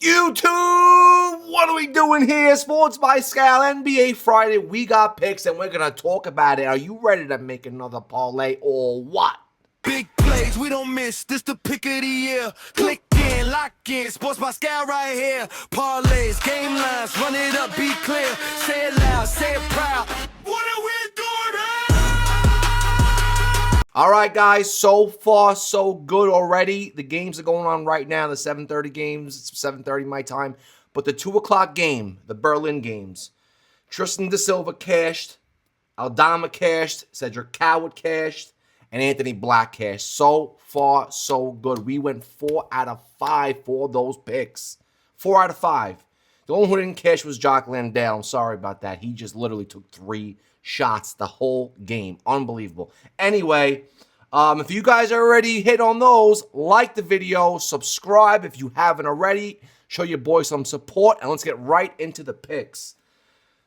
YouTube, what are we doing here? Sports by ScaL, NBA Friday. We got picks and we're going to talk about it. Are you ready to make another parlay or what? Big plays, we don't miss. This the pick of the year. Click in, lock in. Sports by ScaL right here. Parlays, game lines, run it up, be clear. Say it loud, say it proud. What are we doing here? All right, guys, so far, so good already. The games are going on right now, the 7:30 games. It's 7:30 my time. But the 2 o'clock game, the Berlin games, Tristan Da Silva cashed, Aldama cashed, Cedric Coward cashed, and Anthony Black cashed. So far, so good. We went 4 out of 5 for those picks. 4 out of 5. The only one who didn't cash was Jock Landale. I'm sorry about that. He just literally took 3 shots the whole game. Unbelievable. Anyway, if you guys are already hit on those, like the video, subscribe if you haven't already. Show your boy some support, and let's get right into the picks.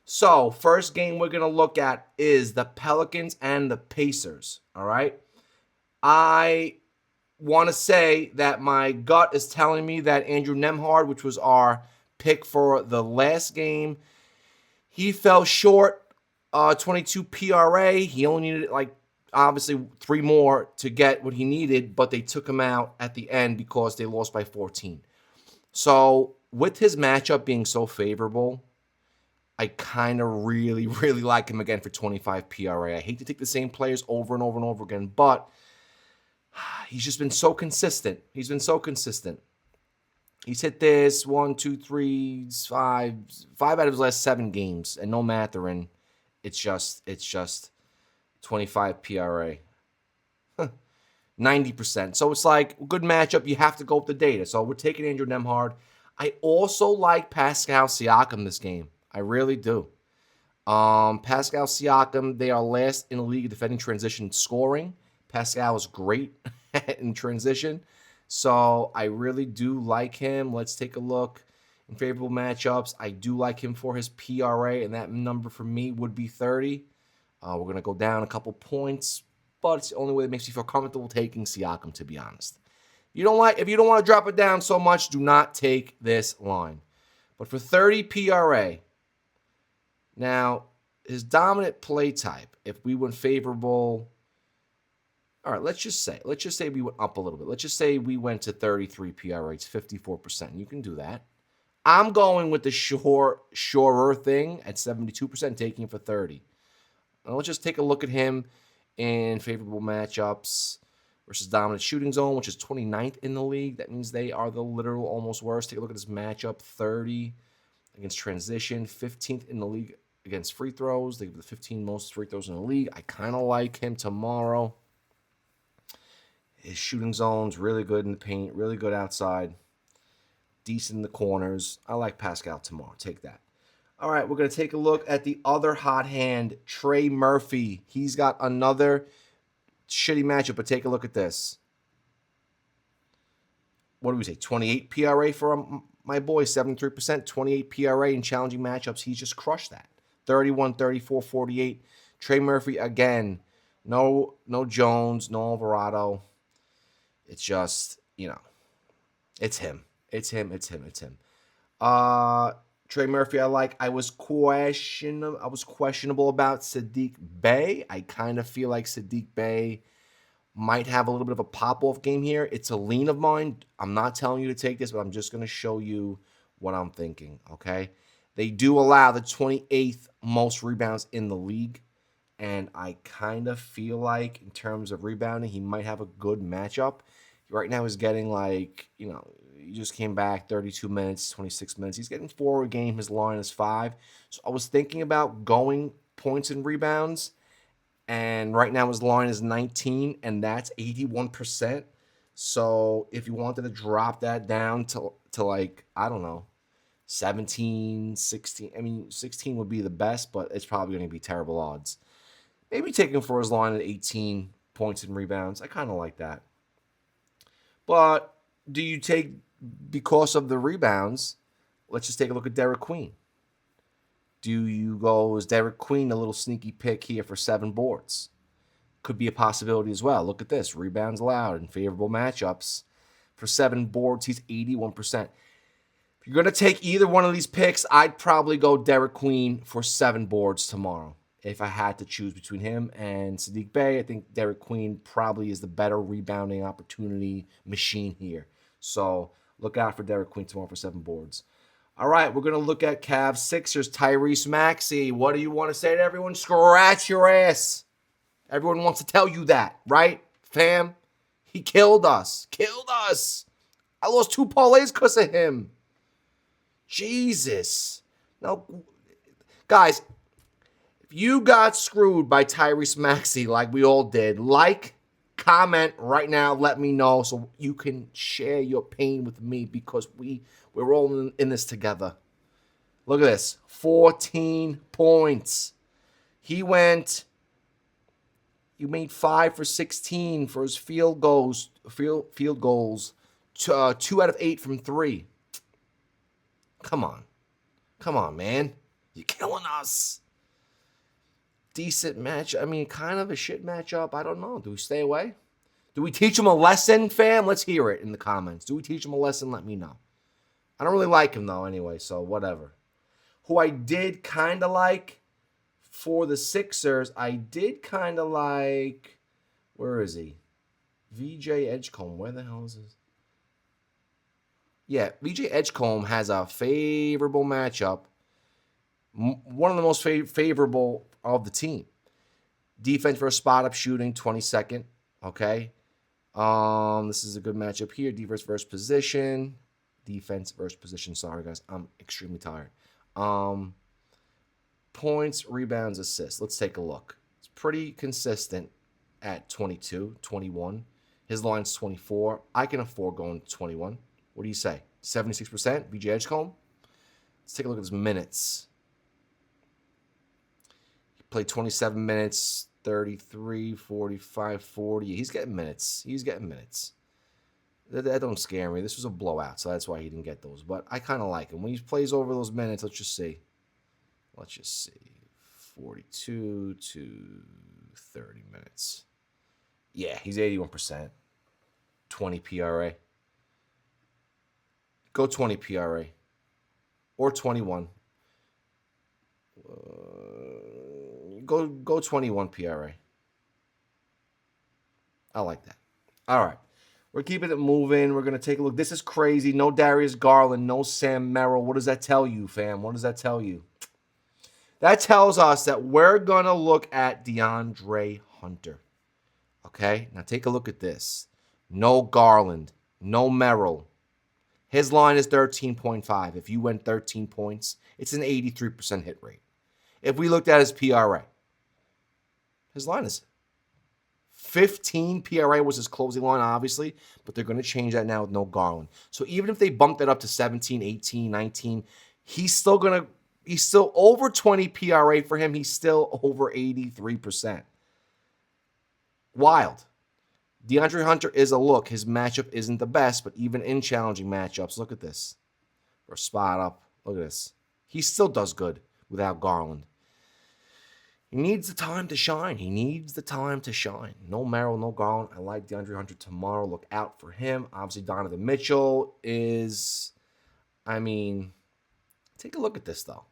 So, first game we're going to look at is the Pelicans and the Pacers, all right? I want to say that my gut is telling me that Andrew Nembhard, which was our pick for the last game, he fell short, 22 PRA. He only needed, obviously 3 more to get what he needed, but they took him out at the end because they lost by 14. So, with his matchup being so favorable, I kind of really like him again for 25 PRA. I hate to take the same players over and over and over again, but he's just been so consistent. He's been so consistent. He's hit this 1, 2, 3, 5 out of his last 7 games, and no Mathurin. It's just 25 PRA. 90%. So it's like a good matchup. You have to go with the data. So we're taking Andrew Nembhard. I also like Pascal Siakam this game. I really do. Pascal Siakam, they are last in the league defending transition scoring. Pascal is great in transition. So I really do like him. Let's take a look in favorable matchups. I do like him for his PRA, and that number for me would be 30. We're going to go down a couple points, but it's the only way that makes me feel comfortable taking Siakam, to be honest. If you don't want to drop it down so much, do not take this line. But for 30 PRA, now, his dominant play type, if we went favorable, all right, let's just say we went up a little bit. Let's just say we went to 33 PRA. It's 54%. You can do that. I'm going with the surer thing at 72%, taking it for 30. Now, let's just take a look at him in favorable matchups versus dominant shooting zone, which is 29th in the league. That means they are the literal almost worst. Take a look at his matchup, 30 against transition, 15th in the league against free throws. They have the 15 most free throws in the league. I kind of like him tomorrow. His shooting zone's really good in the paint, really good outside, decent in the corners. I like Pascal tomorrow. Take that. All right, we're going to take a look at the other hot hand, Trey Murphy. He's got another shitty matchup, but take a look at this. What do we say? 28 PRA for my boy, 73%, 28 PRA in challenging matchups. He's just crushed that. 31, 34, 48. Trey Murphy, again, no Jones, no Alvarado. It's just, it's him. It's him. Trey Murphy, I like. I was questionable about Sadiq Bey. I kind of feel like Sadiq Bey might have a little bit of a pop-off game here. It's a lean of mine. I'm not telling you to take this, but I'm just going to show you what I'm thinking, okay? They do allow the 28th most rebounds in the league, and I kind of feel like in terms of rebounding, he might have a good matchup. Right now he's getting he just came back 32 minutes, 26 minutes. He's getting 4 a game. His line is 5. So I was thinking about going points and rebounds, and right now his line is 19, and that's 81%. So if you wanted to drop that down to I don't know, 17, 16. I mean, 16 would be the best, but it's probably going to be terrible odds. Maybe take him for his line at 18 points and rebounds. I kind of like that. But do you take, because of the rebounds, let's just take a look at Derek Queen. Do you go, is Derek Queen a little sneaky pick here for 7 boards? Could be a possibility as well. Look at this. Rebounds allowed in favorable matchups. For 7 boards, he's 81%. If you're going to take either one of these picks, I'd probably go Derek Queen for 7 boards tomorrow. If I had to choose between him and Sadiq Bey, I think Derek Queen probably is the better rebounding opportunity machine here. So look out for Derek Queen tomorrow for 7 boards. All right, we're going to look at Cavs Sixers, Tyrese Maxey. What do you want to say to everyone? Scratch your ass. Everyone wants to tell you that, right, fam? He killed us. Killed us. I lost 2 parlays because of him. Jesus. Now, guys, if you got screwed by Tyrese Maxey like we all did, comment right now, let me know so you can share your pain with me because we're all in this together. Look at this. 14 points. He made 5 for 16 for his field goals. 2 out of 8 from 3. Come on, man. You're killing us. Decent match. I mean, kind of a shit matchup. I don't know. Do we stay away? Do we teach him a lesson, fam? Let's hear it in the comments. Do we teach him a lesson? Let me know. I don't really like him, though, anyway, so whatever. Who I did kind of like for the Sixers, I did kind of like, where is he? VJ Edgecombe. Where the hell is this? Yeah, VJ Edgecombe has a favorable matchup. One of the most favorable of the team. Defense for spot-up shooting, 22nd. Okay. This is a good matchup here. Defense versus position. Sorry, guys. I'm extremely tired. Points, rebounds, assists. Let's take a look. It's pretty consistent at 22, 21. His line's 24. I can afford going to 21. What do you say? 76%? VJ Edgecombe? Let's take a look at his minutes. He played 27 minutes, 33, 45, 40. He's getting minutes. That don't scare me. This was a blowout, so that's why he didn't get those. But I kind of like him. When he plays over those minutes, let's just see. 42 to 30 minutes. Yeah, he's 81%. 20 PRA. Go 20 PRA. Or 21. Go 21 PRA. I like that. All right. We're keeping it moving. We're going to take a look. This is crazy. No Darius Garland. No Sam Merrill. What does that tell you, fam? What does that tell you? That tells us that we're going to look at DeAndre Hunter. Okay? Now take a look at this. No Garland. No Merrill. His line is 13.5. If you went 13 points, it's an 83% hit rate. If we looked at his PRA, his line is 15 PRA was his closing line, obviously, but they're going to change that now with no Garland. So even if they bumped it up to 17, 18, 19, he's still over 20 PRA for him. He's still over 83%. Wild. DeAndre Hunter is a look. His matchup isn't the best, but even in challenging matchups, look at this. Or spot up. Look at this. He still does good without Garland. He needs the time to shine. No Merrill, no Garland. I like DeAndre Hunter tomorrow. Look out for him. Obviously, Donovan Mitchell is, take a look at this, though.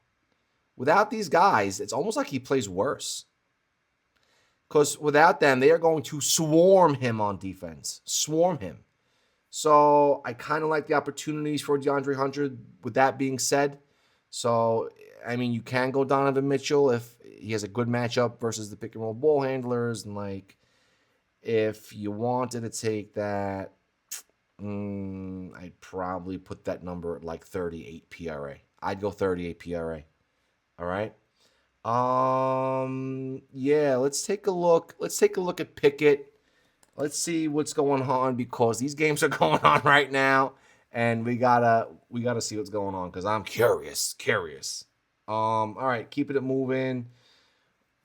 Without these guys, it's almost like he plays worse. Because without them, they are going to swarm him on defense. Swarm him. So I kind of like the opportunities for DeAndre Hunter with that being said. So, you can go Donovan Mitchell if he has a good matchup versus the pick and roll ball handlers. And, if you wanted to take that, I'd probably put that number at 38 PRA. I'd go 38 PRA. All right. Yeah, let's take a look. Let's take a look at Pickett. Let's see what's going on because these games are going on right now, and we gotta see what's going on because I'm curious. All right, keeping it moving.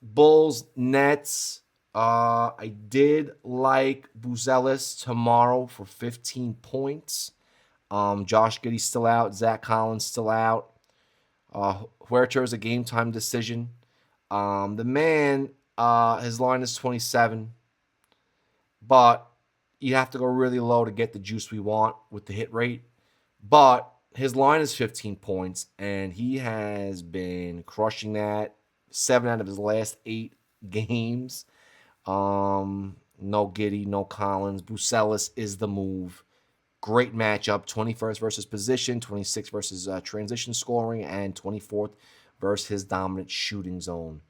Bulls, Nets. I did like Buzelis tomorrow for 15 points. Josh Giddey's still out. Zach Collins still out. Huerta is a game time decision. The man, his line is 27, but you have to go really low to get the juice we want with the hit rate. But his line is 15 points, and he has been crushing that 7 out of his last 8 games. No Giddy, no Collins. Bucelis is the move. Great matchup. 21st versus position, 26th versus transition scoring, and 24th versus his dominant shooting zone.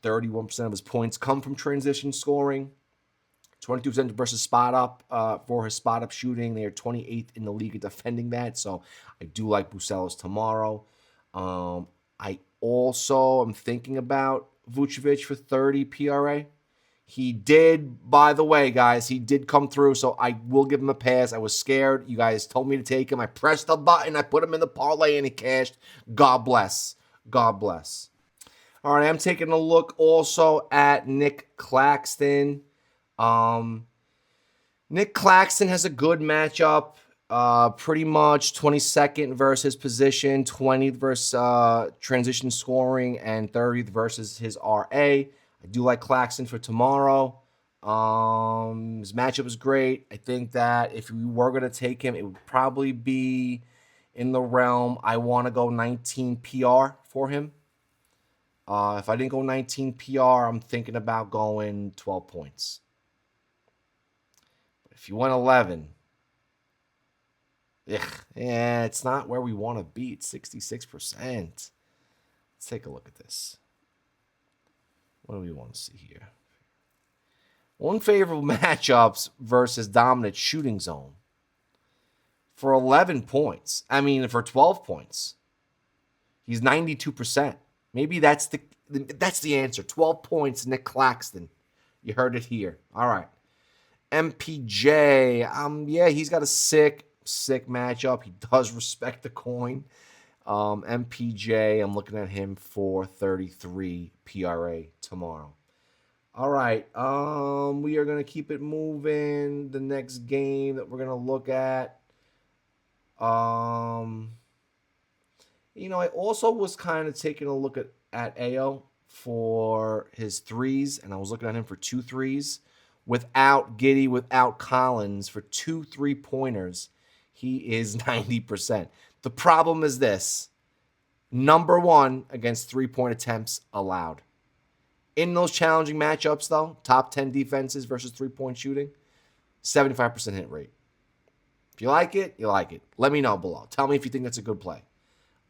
31% of his points come from transition scoring. 22% versus spot up for his spot up shooting. They are 28th in the league at defending that. So I do like Bucelis tomorrow. I also am thinking about Vucevic for 30 PRA. He did, by the way, guys, he did come through, so I will give him a pass. I was scared. You guys told me to take him. I pressed the button. I put him in the parlay, and he cashed. God bless. God bless. All right, I'm taking a look also at Nick Claxton. Nick Claxton has a good matchup. Pretty much 22nd versus position, 20th versus transition scoring, and 30th versus his RA. I do like Claxton for tomorrow. His matchup is great. I think that if we were going to take him, it would probably be in the realm. I want to go 19 PR for him. If I didn't go 19 PR, I'm thinking about going 12 points. But if you went 11, it's not where we want to be. It's 66%. Let's take a look at this. What do we want to see here? Unfavorable matchups versus dominant shooting zone. For 11 points. I mean, for 12 points. He's 92%. Maybe that's the answer. 12 points, Nick Claxton. You heard it here. All right. MPJ. Yeah, he's got a sick matchup. He does respect the coin. MPJ, I'm looking at him for 33 PRA tomorrow. All right. We are going to keep it moving. The next game that we're going to look at. I also was kind of taking a look at Ayo for his threes, and I was looking at him for 2 threes. Without Giddy, without Collins, for 2 3-pointers, he is 90%. The problem is this. Number 1 against 3-point attempts allowed. In those challenging matchups, though, top 10 defenses versus 3-point shooting, 75% hit rate. If you like it, you like it. Let me know below. Tell me if you think that's a good play.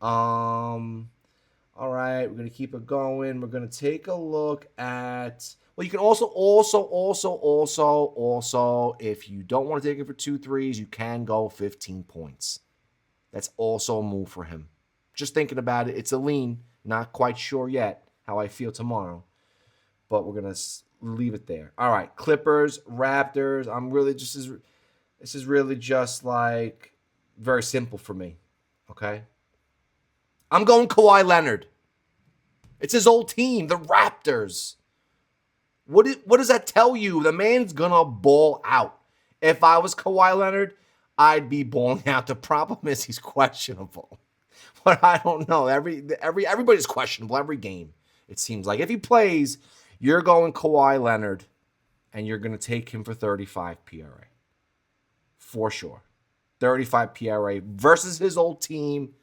All right, we're going to keep it going. We're going to take a look at... Well, you can also, if you don't want to take it for 2 threes, you can go 15 points. That's also a move for him. Just thinking about it. It's a lean. Not quite sure yet how I feel tomorrow. But we're going to leave it there. All right, Clippers, Raptors. This is really just like very simple for me. Okay? I'm going Kawhi Leonard. It's his old team, the Raptors. What does that tell you? The man's gonna ball out. If I was Kawhi Leonard, I'd be balling out. The problem is he's questionable. But I don't know. Everybody's questionable every game. It seems like if he plays, you're going Kawhi Leonard, and you're gonna take him for 35 PRA for sure. 35 PRA versus his old team.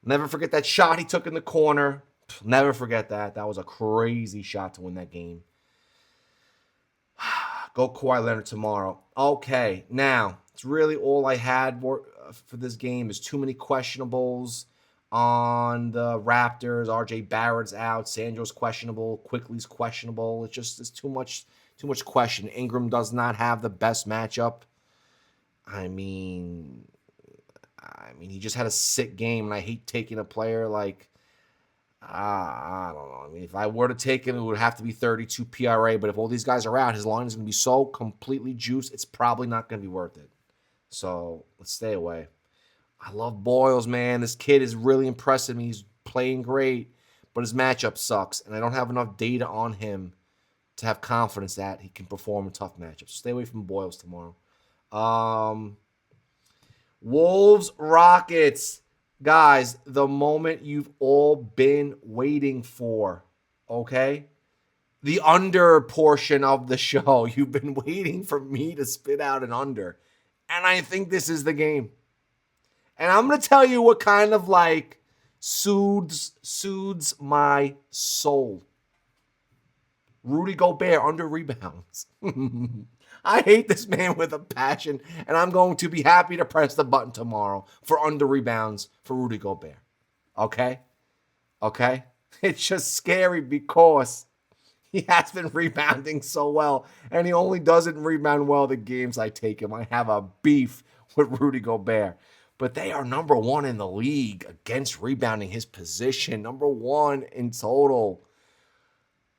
Never forget that shot he took in the corner. Never forget that. That was a crazy shot to win that game. Go Kawhi Leonard tomorrow. Okay, now, it's really all I had for this game. Is too many questionables on the Raptors. RJ Barrett's out. Sandro's questionable. Quickly's questionable. It's too much question. Ingram does not have the best matchup. I mean, he just had a sick game, and I hate taking a player like... I don't know. I mean, if I were to take him, it would have to be 32 PRA. But if all these guys are out, his line is going to be so completely juiced, it's probably not going to be worth it. So let's stay away. I love Boyles, man. This kid is really impressing me. He's playing great, but his matchup sucks, and I don't have enough data on him to have confidence that he can perform in tough matchups. Stay away from Boyles tomorrow. Wolves, Rockets. Guys, the moment you've all been waiting for, okay? The under portion of the show. You've been waiting for me to spit out an under. And I think this is the game. And I'm going to tell you what kind of like soothes my soul. Rudy Gobert under rebounds. I hate this man with a passion, and I'm going to be happy to press the button tomorrow for under rebounds for Rudy Gobert. Okay? Okay? It's just scary because he has been rebounding so well, and he only doesn't rebound well the games I take him. I have a beef with Rudy Gobert. But they are number one in the league against rebounding his position. Number one in total.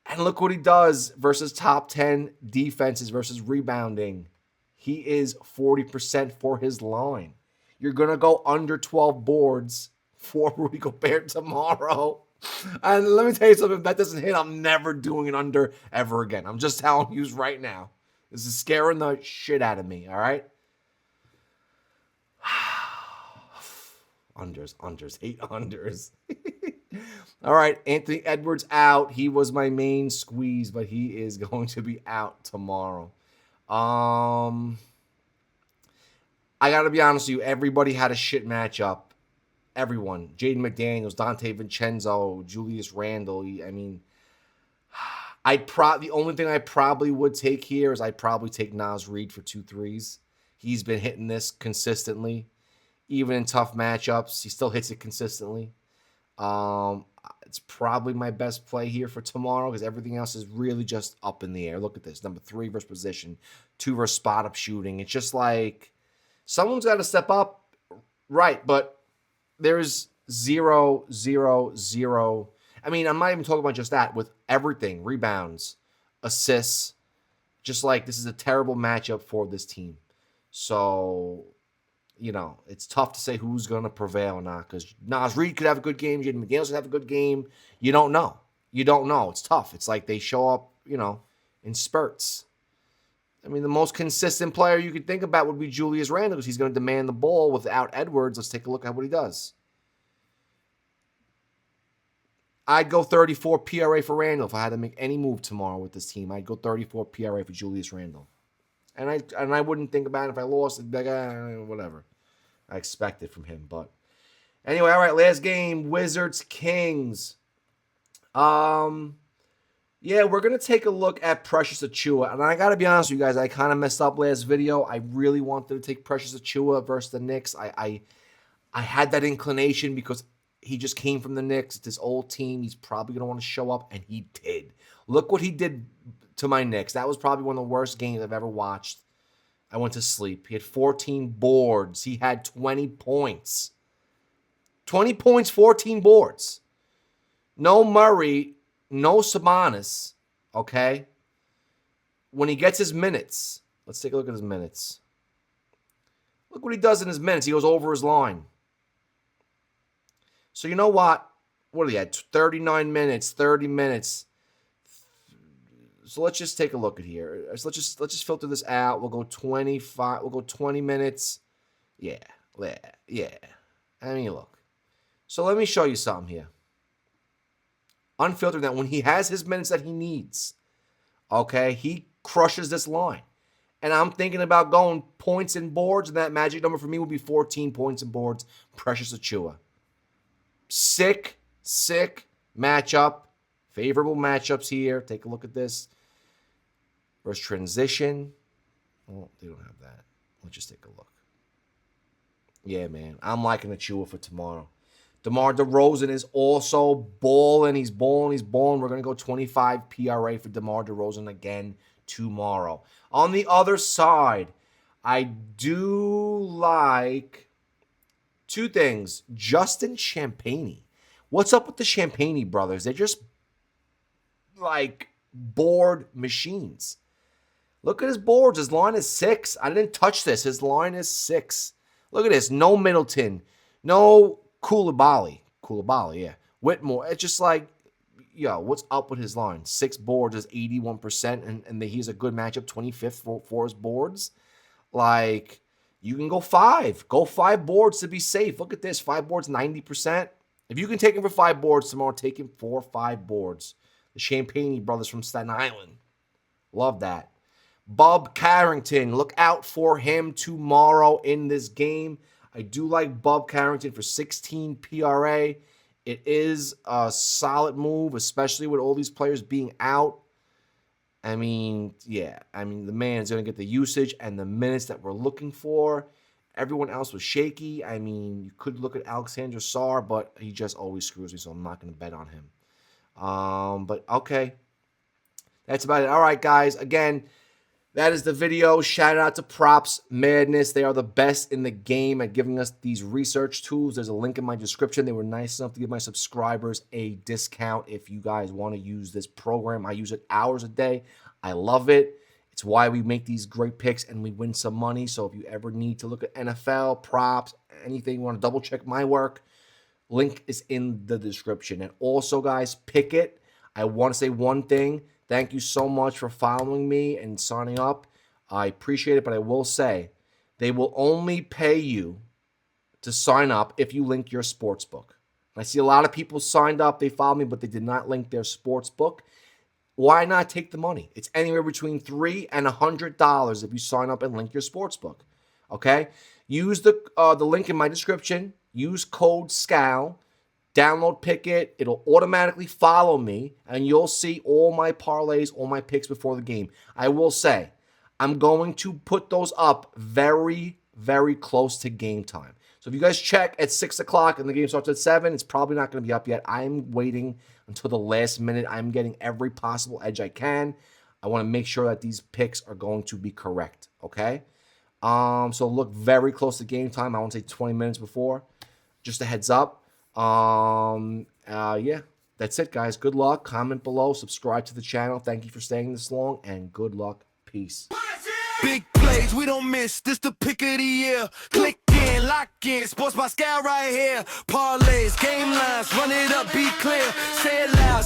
And look what he does versus top 10 defenses versus rebounding. He is 40% for his line. You're going to go under 12 boards for Rudy Gobert tomorrow. And let me tell you something, if that doesn't hit, I'm never doing an under ever again. I'm just telling you right now. This is scaring the shit out of me, all right? Unders, hate unders. All right, Anthony Edwards out. He was my main squeeze, but he is going to be out tomorrow. I got to be honest with you. Everybody had a shit matchup. Everyone. Jaden McDaniels, Dante Vincenzo, Julius Randle. I mean, the only thing I probably would take here is I'd probably take Naz Reid for 2 threes. He's been hitting this consistently. Even in tough matchups, he still hits it consistently. It's probably my best play here for tomorrow because everything else is really just up in the air. Look at this. Number 3 versus position, 2 versus spot up shooting. It's just like someone's got to step up. Right, but there's 0, 0, 0. I mean, I'm not even talking about just that. With everything, rebounds, assists, just like this is a terrible matchup for this team. So, you know, it's tough to say who's going to prevail or not because Naz Reid could have a good game. Jaden McDaniels could have a good game. You don't know. It's tough. It's like they show up, you know, in spurts. I mean, the most consistent player you could think about would be Julius Randle because he's going to demand the ball without Edwards. Let's take a look at what he does. I'd go 34 PRA for Randle if I had to make any move tomorrow with this team. I'd go 34 PRA for Julius Randle. And I wouldn't think about it if I lost. It'd be like, whatever. I expect it from him. But anyway, all right, last game, Wizards Kings. Yeah, we're going to take a look at Precious Achiuwa. And I got to be honest with you guys, I kind of messed up last video. I really wanted to take Precious Achiuwa versus the Knicks. I had that inclination because he just came from the Knicks. It's his old team. He's probably going to want to show up, and he did. Look what he did to my Knicks. That was probably one of the worst games I've ever watched. I went to sleep. He had 14 boards. He had 20 points. 20 points, 14 boards. No Murray, no Sabonis, okay? When he gets his minutes, let's take a look at his minutes. Look what he does in his minutes. He goes over his line. So you know what? What did he had? 39 minutes, 30 minutes. So let's just take a look at here. So let's just filter this out. We'll go 25. We'll go 20 minutes. Yeah. I mean, look. So let me show you something here. Unfiltered that when he has his minutes that he needs, okay, he crushes this line. And I'm thinking about going points and boards, and that magic number for me would be 14 points and boards. Precious Achiuwa. Sick matchup. Favorable matchups here. Take a look at this. Versus transition. Well, they don't have that. Let's just take a look. Yeah, man. I'm liking Achiuwa for tomorrow. DeMar DeRozan is also balling. He's balling. We're going to go 25 PRA for DeMar DeRozan again tomorrow. On the other side, I do like 2 things. Justin Champagnie. What's up with the Champagnie brothers? They're just like board machines. Look at his boards. His line is 6. I didn't touch this. His line is 6. Look at this. No Middleton. No Koulibaly, yeah. Whitmore. It's just like, yo, what's up with his line? 6 boards is 81%, and he's a good matchup, 25th for his boards. Like, you can go 5. Go 5 boards to be safe. Look at this. 5 boards, 90%. If you can take him for 5 boards tomorrow, take him for 5 boards. The Champagnie brothers from Staten Island. Love that. Bob Carrington. Look out for him tomorrow in this game. I do like Bub Carrington for 16 PRA. It is a solid move, especially with all these players being out. I mean, yeah. I mean, the man is going to get the usage and the minutes that we're looking for. Everyone else was shaky. I mean, you could look at Alexander Sarr, but he just always screws me, so I'm not going to bet on him. But okay. That's about it. All right, guys. Again, that is the video. Shout out to PropsMadness. They are the best in the game at giving us these research tools. There's a link in my description. They were nice enough to give my subscribers a discount if you guys want to use this program. I use it hours a day. I love it. It's why we make these great picks and we win some money. So if you ever need to look at NFL, props, anything, you want to double check my work, link is in the description. And also, guys, Pikkit. I want to say one thing. Thank you so much for following me and signing up. I appreciate it, but I will say they will only pay you to sign up if you link your sportsbook. I see a lot of people signed up, they followed me, but they did not link their sportsbook. Why not take the money? It's anywhere between $3 and $100 if you sign up and link your sportsbook. Okay? Use the link in my description. Use code ScaL. Download Pikkit. It'll automatically follow me, and you'll see all my parlays, all my picks before the game. I will say, I'm going to put those up very, very close to game time. So if you guys check at 6 o'clock and the game starts at 7, it's probably not going to be up yet. I'm waiting until the last minute. I'm getting every possible edge I can. I want to make sure that these picks are going to be correct, okay? So look very close to game time. I want to say 20 minutes before. Just a heads up. Yeah, that's it, guys. Good luck. Comment below. Subscribe to the channel. Thank you for staying this long, and good luck. Peace. Big plays, we don't miss. This the pick of the year. Click in, lock in. Sports by ScaL right here. Parlays, game lines, run it up, be clear. Say it loud.